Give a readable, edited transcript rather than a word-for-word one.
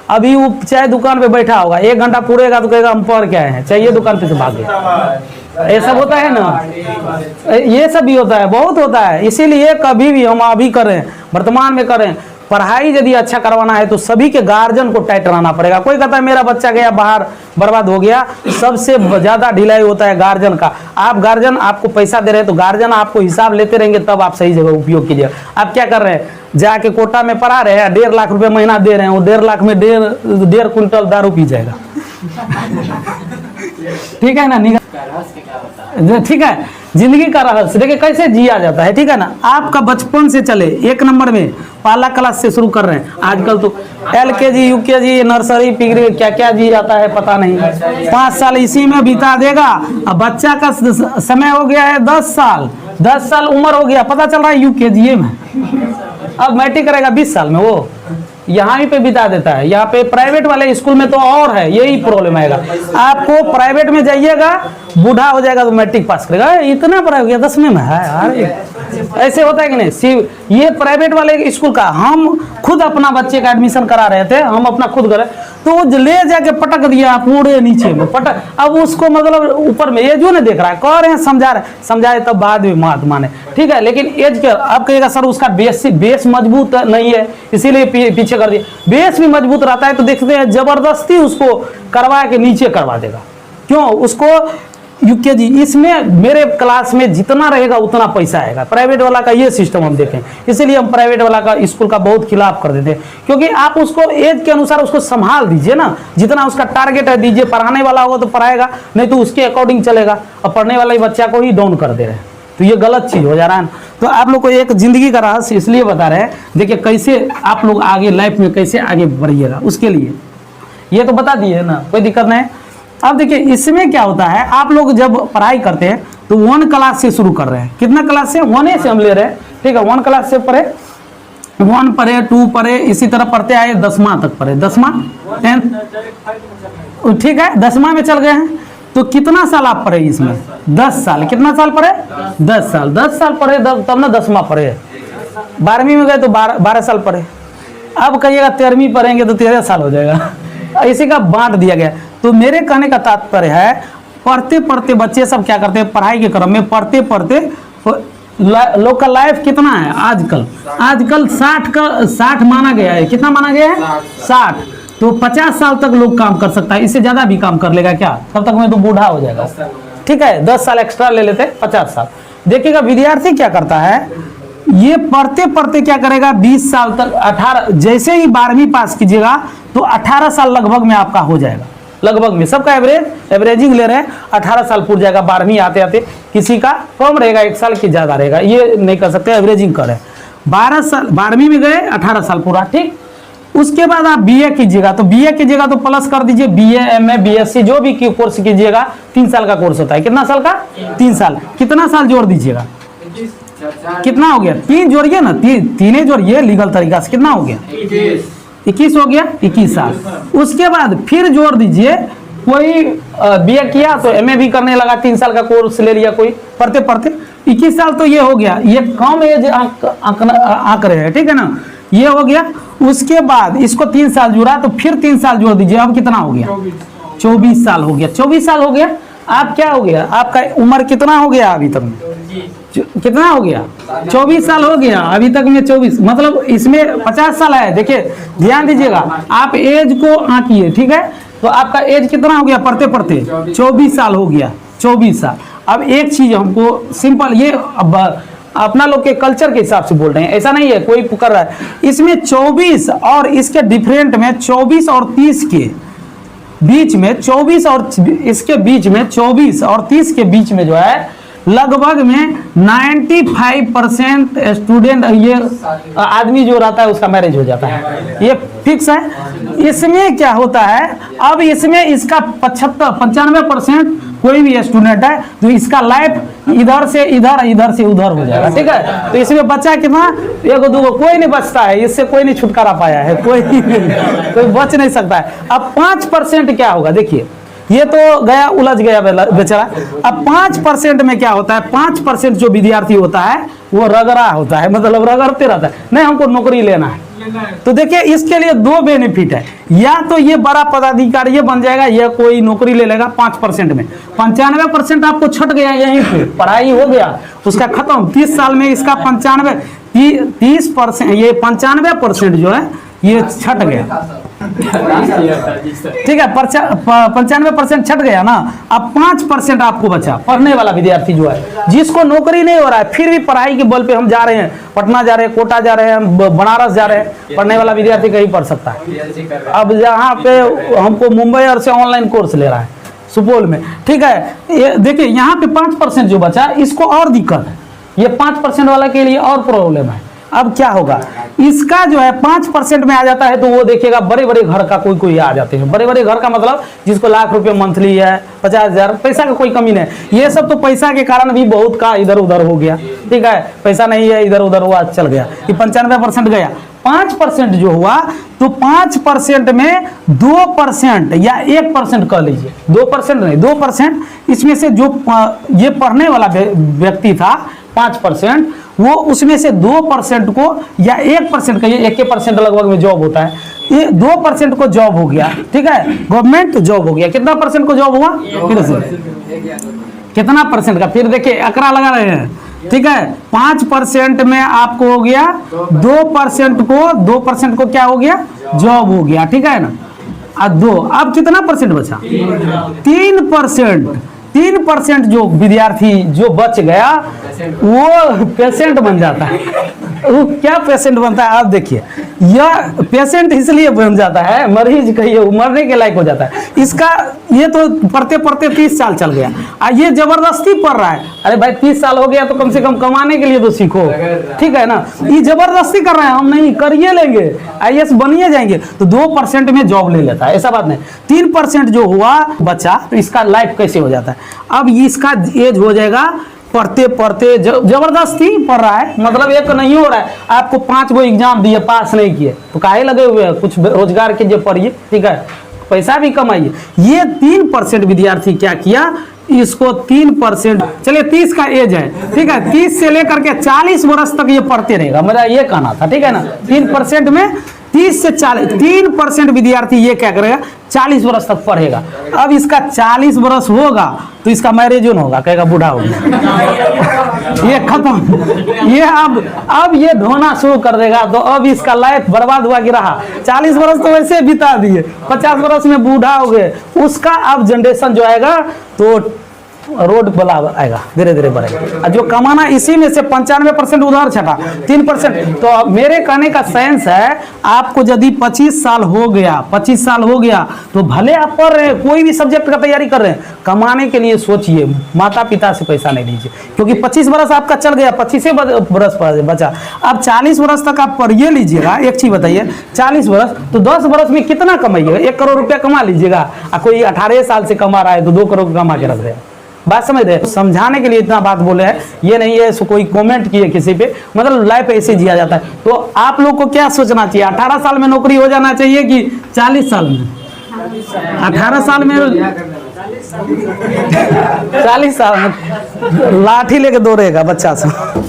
अभी वो चाय दुकान पे बैठा होगा, 1 घंटा पूरेगा तो कहेगा हम पढ़ के आए हैं, चाहिए दुकान पे से भागे। ये सब होता है ना, ये सब भी होता है, बहुत होता है। इसीलिए कभी भी हम अभी करें, वर्तमान में करें, पढ़ाई यदि अच्छा करवाना है तो सभी के गार्जियन को टाइट रहना पड़ेगा। कोई कहता है मेरा बच्चा गया बाहर बर्बाद हो गया, सबसे ज्यादा ढिलाई होता है गार्जियन का। आप गार्जियन आपको पैसा दे रहे हैं तो गार्जियन आपको हिसाब लेते रहेंगे, तब आप सही जगह उपयोग कीजिए। आप क्या कर रहे हैं, जाके कोटा में पढ़ा रहे हैं, 1.5 लाख रुपए महीना दे रहे हैं, वो 1.5 लाख में 1.5 क्विंटल दारू पी जाएगा। ठीक है ना, ठीक है, जिंदगी का रहस्य देखिए कैसे जिया जाता है। ठीक है ना, आपका बचपन से चले, 1 नंबर में पहला क्लास से शुरू कर रहे हैं। आजकल तो LKG UKG नर्सरी पिगरी क्या क्या जी जाता है पता नहीं, 5 साल इसी में बिता देगा। अब बच्चा का समय हो गया है 10 साल, 10 साल उम्र हो गया, पता चल रहा है UKG में, अब मैट्रिक करेगा 20 साल में, वो यहाँ ही पे बिता देता है। यहाँ पे प्राइवेट वाले स्कूल में तो और है, यही प्रॉब्लम आएगा। आपको प्राइवेट में जाइएगा, बूढ़ा हो जाएगा तो मैट्रिक पास करेगा, इतना पढ़ा हो गया 10वीं में है यार। ऐसे होता है कि नहीं, सिर्फ ये प्राइवेट वाले स्कूल का। हम खुद अपना बच्चे का एडमिशन करा रहे थे, हम अपना खुद करे, तो ले जाके पटक दिया पूरे नीचे में पटक। अब उसको मतलब ऊपर में ये जो नहीं देख रहा है, कह रहे हैं समझाए तब बाद में बात माने। ठीक है, लेकिन एज के अब कहिएगा सर उसका बेस मजबूत नहीं है इसीलिए पीछे कर दिया। बेस भी मजबूत रहता है तो देखते हैं जबरदस्ती उसको करवा के नीचे करवा देगा। क्यों, उसको UKG इसमें मेरे क्लास में जितना रहेगा उतना पैसा आएगा। प्राइवेट वाला का ये सिस्टम हम देखें, इसीलिए हम प्राइवेट वाला का स्कूल का बहुत खिलाफ कर देते हैं। क्योंकि आप उसको एज के अनुसार उसको संभाल दीजिए ना, जितना उसका टारगेट है दीजिए। पढ़ाने वाला होगा तो पढ़ाएगा, नहीं तो उसके अकॉर्डिंग चलेगा। और पढ़ने वाले बच्चा को ही डाउन कर दे रहे हैं, तो ये गलत चीज हो जा रहा है। तो आप लोग को एक जिंदगी का रहस्य इसलिए बता रहे हैं, देखिए कैसे आप लोग आगे लाइफ में कैसे आगे बढ़िएगा, उसके लिए ये तो बता दिए ना, कोई दिक्कत नहीं। अब देखिए इसमें क्या होता है, आप लोग जब पढ़ाई करते हैं तो 1 क्लास से शुरू कर रहे हैं। कितना क्लास से, 1 से हम ले रहे हैं। ठीक है, 1 क्लास से पढ़े, 1 पढ़े, 2 पढ़े, इसी तरह पढ़ते आए 10वां तक पढ़े, 10वां 10th। ठीक है, 10वां में चल गए हैं तो कितना साल आप पढ़े इसमें, 10 साल। कितना साल पढ़े, 10 साल। 10 साल पढ़े तब ना 10वां पढ़े। 12वीं में गए तो 12 साल पढ़े। अब कहिएगा 13वीं पढ़ेंगे तो 13 साल हो जाएगा। इसी का बांट दिया गया। तो मेरे कहने का तात्पर्य है, पढ़ते पढ़ते बच्चे सब क्या करते हैं, पढ़ाई के क्रम में पढ़ते पढ़ते लोग का लाइफ कितना है आजकल 60 माना गया है। कितना माना गया है, 60। तो 50 साल तक लोग काम कर सकता है, इससे ज्यादा भी काम कर लेगा क्या, तब तक में तो बूढ़ा हो जाएगा। ठीक है, 10 साल एक्स्ट्रा ले लेते, 50 साल। देखिएगा विद्यार्थी क्या करता है, ये पढ़ते पढ़ते क्या करेगा, 20 साल तक 18, जैसे ही 12वीं पास कीजिएगा तो 18 साल लगभग में आपका हो जाएगा। लगभग में सबका एवरेजिंग ले रहे हैं, 18 साल पूर जाएगा 12वीं आते आते। किसी का कम रहेगा, 1 साल की ज्यादा रहेगा, ये नहीं कर सकते, एवरेजिंग करें। 12 साल 12वीं में गए, 18 साल पूरा। ठीक, उसके बाद आप BA कीजिएगा तो BA कीजिएगा तो प्लस कर दीजिए, BA MA BSc जो भी कोर्स कीजिएगा 3 साल का कोर्स होता है। कितना साल का, 3 साल। कितना साल जोड़ दीजिएगा, कितना हो गया, 3 जोड़िए ना, 3 जोड़िए लीगल तरीका से, कितना हो गया, 21 हो गया, 21 साल। उसके बाद फिर जोड़ दीजिए, कोई BA किया तो MA भी करने लगा, 3 साल का कोर्स ले लिया कोई, पढ़ते पढ़ते 21 साल। तो ये हो गया, ये कम एज आंक रहे हैं। ठीक है ना, ये हो गया। उसके बाद इसको 3 साल जुड़ा तो फिर 3 साल जोड़ दीजिए, अब कितना हो गया, 24 साल हो गया। 24 साल हो गया, आप क्या हो गया, आपका उम्र कितना हो गया अभी तक में, कितना हो गया, 24 साल हो गया अभी तक में। 24 मतलब इसमें 50 साल है। देखिए ध्यान दीजिएगा, आप एज को आंकिए। ठीक है, तो आपका एज कितना हो गया, पढ़ते पढ़ते 24 साल हो गया, 24 साल। अब एक चीज हमको सिंपल, ये अपना लोग के कल्चर के हिसाब से बोल रहे हैं, ऐसा नहीं है कोई पुकार रहा है। इसमें 24 और इसके डिफरेंट में 24 और 30 के बीच में, 24 और इसके बीच में, 24 और 30 के बीच में जो है लगभग में 95% स्टूडेंट, ये आदमी जो रहता है उसका मैरिज हो जाता है, ये फिक्स है। इसमें क्या होता है, अब इसमें इसका 95% कोई भी स्टूडेंट है तो इसका लाइफ इधर से इधर, इधर से उधर हो जाएगा। ठीक है, तो इसमें बच्चा कितना, 1 2 कोई नहीं बचता है, इससे कोई नहीं छुटकारा पाया है, कोई बच नहीं सकता है। अब 5% क्या होगा, देखिए ये तो गया, उलझ गया बेचारा। अब 5% में क्या होता है, 5% जो विद्यार्थी होता है वो रगड़ा होता है, मतलब रगड़ते रहता है, नहीं हमको नौकरी लेना है, तो देखिए इसके लिए दो बेनिफिट है, या तो ये बड़ा पदाधिकारी बन जाएगा या कोई नौकरी ले लेगा 5% में। 95% आपको छट गया यहीं पे, पढ़ाई हो गया उसका खत्म। 30 साल में इसका 30% ये 95% जो है ये छट गया, ठीक है। 95% छट गया ना। अब 5% आपको बचा, पढ़ने वाला विद्यार्थी जो है जिसको नौकरी नहीं हो रहा है फिर भी पढ़ाई के बल पे हम जा रहे हैं, पटना जा रहे हैं, कोटा जा रहे हैं, बनारस जा रहे हैं, पढ़ने वाला विद्यार्थी कहीं पढ़ सकता है। अब जहाँ पे हमको मुंबई और से ऑनलाइन कोर्स ले रहा है सुपौल में, ठीक है। ये देखिए यहाँ पे 5% जो बचा इसको और दिक्कत है, ये 5% वाला के लिए और प्रॉब्लम है। अब क्या होगा, इसका जो है 5% में आ जाता है तो वो देखिएगा बड़े बड़े घर का कोई आ जाते हैं। बड़े बड़े घर का मतलब जिसको लाख रुपए मंथली है, 50,000, पैसा का कोई कमी नहीं। ये सब तो पैसा के कारण भी बहुत का इधर उधर हो गया, ठीक है। पैसा नहीं है इधर उधर हुआ चल गया, ये 95% गया। 5% जो हुआ तो 5% में 2% या 1% कह लीजिए, 2% नहीं 2%, इसमें से जो ये पढ़ने वाला व्यक्ति था 5%, वो उसमें से 2% को या 1% का, ये 1% लगभग में जॉब होता है, ये 2% को जॉब हो गया, ठीक है, गवर्नमेंट जॉब हो गया। कितना परसेंट को जॉब हुआ, फिर से कितना परसेंट का, फिर देखिए आंकड़ा लगा रहे हैं, ठीक है। 5% में आपको हो गया 2% को क्या हो गया, जॉब हो गया, ठीक है ना। अब कितना परसेंट बचा, 3%। 3% जो विद्यार्थी जो बच गया वो पेशेंट बन जाता है। वो क्या पेशेंट बनता है आप देखिए, यह पेशेंट इसलिए बन जाता है, मरीज कहिए मरने के लायक हो जाता है। इसका ये तो पढ़ते पढ़ते 30 साल चल गया, ये जबरदस्ती पढ़ रहा है। अरे भाई 30 साल हो गया तो कम से कम कमाने के लिए तो सीखो, ठीक है ना। ये जबरदस्ती कर रहे हैं, हम नहीं करिए लेंगे, IAS बनिए जाएंगे, तो 2% में जॉब ले लेता है, ऐसा बात नहीं। 3% जो हुआ बच्चा तो इसका लाइफ कैसे हो जाता है। अब इसका एज हो जाएगा, पढ़ते पढ़ते जबरदस्ती पढ़ रहा है, मतलब एक नहीं हो रहा है। आपको 5 गो एग्जाम दिए, पास नहीं किए तो काहे लगे हुए हैं, कुछ रोजगार कीजिए, पढ़िए, ठीक है, पैसा भी कमाइए। ये 3% विद्यार्थी क्या किया, इसको 3%, चलिए 30 का एज है, ठीक है, 30 से लेकर के 40 वर्ष तक ये पढ़ते रहेगा, मेरा ये कहना था, ठीक है ना। 3% में 30 से 40, 3% विद्यार्थी ये क्या करेगा, 40 वर्ष तक पढ़ेगा। अब इसका 40 वर्ष होगा तो इसका मैरिज न होगा, कहेगा बूढ़ा हो गया, ये खत्म। ये अब ये ढोना शुरू कर देगा, तो अब इसका लाइफ बर्बाद हुआ कि रहा। 40 वर्ष तो वैसे बिता दिए, 50 वर्ष में बूढ़ा हो गए, उसका अब जनरेशन जो आएगा तो रोड बला आएगा, धीरे धीरे बढ़ेगा। और जो कमाना इसी में से 95% उधार छटा, 3%। तो मेरे कहने का सेंस है, आपको यदि 25 साल हो गया तो भले आप पढ़ रहे हैं, कोई भी सब्जेक्ट का तैयारी कर रहे हैं, कमाने के लिए सोचिए, माता पिता से पैसा नहीं लीजिए, क्योंकि 25 वर्ष आपका चल गया, 25 वर्ष बचा। अब 40 वर्ष तक आप पढ़िए लीजिएगा। एक चीज बताइए, 40 वर्ष तो 10 वर्ष में कितना कमाइएगा, 1 करोड़ रुपया कमा लीजिएगा। कोई 18 साल से कमा रहा है तो 2 करोड़ कमा के रख रहे हैं। बात समझ रहे, समझाने के लिए इतना बात बोले हैं, ये नहीं है सो कोई कमेंट किए किसी पे, मतलब लाइफ ऐसे जिया जाता है। तो आप लोग को क्या सोचना चाहिए, 18 साल में नौकरी हो जाना चाहिए कि 40 साल में? 18 साल में 40 साल में लाठी लेके दौड़ेगा बच्चा सब।